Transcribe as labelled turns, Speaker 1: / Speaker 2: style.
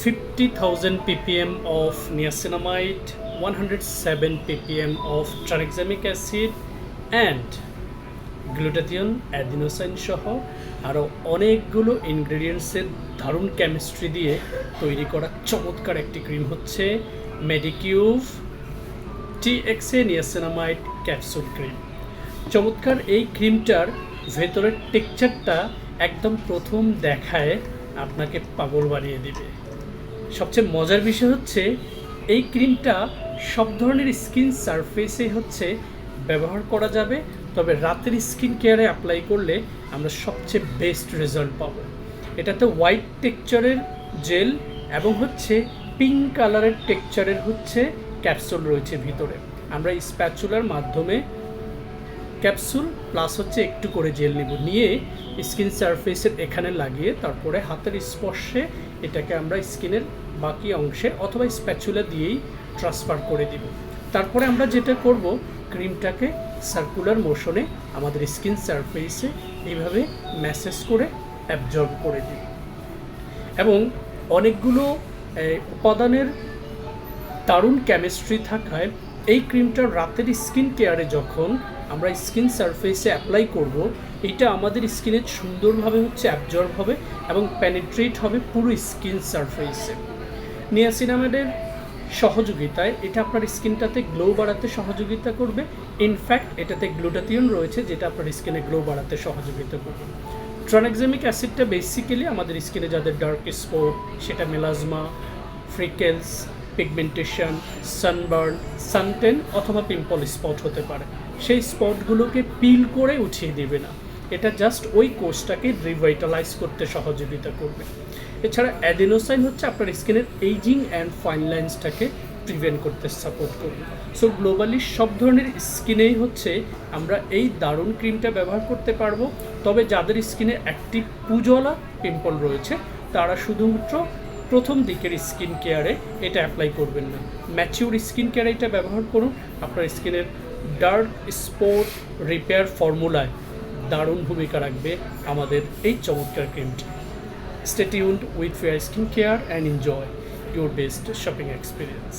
Speaker 1: 50,000 ppm of niacinamide, 107 ppm of tranexamic acid and glutathione, adenosine সহ আরও অনেকগুলো ইনগ্রেডিয়েন্টসের দারুণ কেমিস্ট্রি দিয়ে তৈরি করা চমৎকার একটি ক্রিম হচ্ছে মেডিকিউভ TXA নিয়াসিনামাইড ক্যাপসুল ক্রিম। চমৎকার এই ক্রিমটার ভেতরের টেক্সচারটা একদম প্রথম দেখায় আপনাকে পাগল বানিয়ে দিবে। সবচেয়ে মজার বিষয় হচ্ছে এই ক্রিমটা সব ধরনের স্কিন সারফেসে হচ্ছে ব্যবহার করা যাবে, তবে রাতের স্কিন কেয়ারে অ্যাপ্লাই করলে আমরা সবচেয়ে বেস্ট রেজাল্ট পাবো। এটাতে হোয়াইট টেক্সচারের জেল এবং হচ্ছে পিঙ্ক কালারের টেক্সচারের হচ্ছে ক্যাপসুল রয়েছে ভিতরে। আমরা স্প্যাচুলার মাধ্যমে ক্যাপসুল প্লাস হচ্ছে একটু করে জেল নিয়ে স্কিন সারফেসের এখানে লাগিয়ে তারপরে হাতের স্পর্শে এটাকে আমরা স্কিনের বাকি অংশে অথবা স্প্যাচুলা দিয়েই ট্রান্সফার করে দিব। তারপরে আমরা যেটা করব, ক্রিমটাকে সার্কুলার মোশনে আমাদের স্কিন সারফেসে এইভাবে ম্যাসেজ করে অ্যাবজর্ব করে দিব এবং অনেকগুলো উপাদানের দারুণ কেমিস্ট্রি থাকায় এই ক্রিমটা রাতের স্কিন কেয়ারে যখন আমরা স্কিন সারফেসে অ্যাপ্লাই করব, এটা আমাদের স্কিনে সুন্দরভাবে হচ্ছে অ্যাবজর্ব হবে এবং পেনিট্রেট হবে পুরো স্কিন সারফেসে। নিয়াসিনামাইডের সহযোগিতায় এটা আপনার স্কিনটাতে গ্লো বাড়াতে সহযোগিতা করবে। ইনফ্যাক্ট এটাতে গ্লুটাথিয়ন রয়েছে যেটা আপনার স্কিনে গ্লো বাড়াতে সহযোগিতা করবে। ট্রানেক্সামিক অ্যাসিডটা বেসিক্যালি আমাদের স্কিনে যাদের ডার্ক স্পট, সেটা melasma, freckles, pigmentation, sunburn, suntan অথবা পিম্পল স্পট হতে পারে, সেই স্পটগুলোকে পিল করে উঠিয়ে দেবে না, এটা জাস্ট ওই কোষটাকে রিভাইটালাইজ করতে সহযোগিতা করবে। এছাড়া অ্যাডিনোসাইন হচ্ছে আপনার স্কিনের এইজিং অ্যান্ড ফাইন লাইন্সটাকে প্রিভেন্ট করতে সাপোর্ট করবে। সো গ্লোবালি সব ধরনের স্কিনেই হচ্ছে আমরা এই দারুণ ক্রিমটা ব্যবহার করতে পারবো। তবে যাদের স্কিনে অ্যাক্টিভ পুজলা পিম্পল রয়েছে তারা শুধুমাত্র প্রথম দিকের স্কিন কেয়ারে এটা অ্যাপ্লাই করবেন না, ম্যাচিউর স্কিন কেয়ারে এটা ব্যবহার করুন। আপনার স্কিনের ডার্ক স্পট রিপেয়ার ফর্মুলায় দারুণ ভূমিকা রাখবে আমাদের এই চমৎকার ক্রিমটি। Stay tuned with Fair Skincare and enjoy your best shopping experience.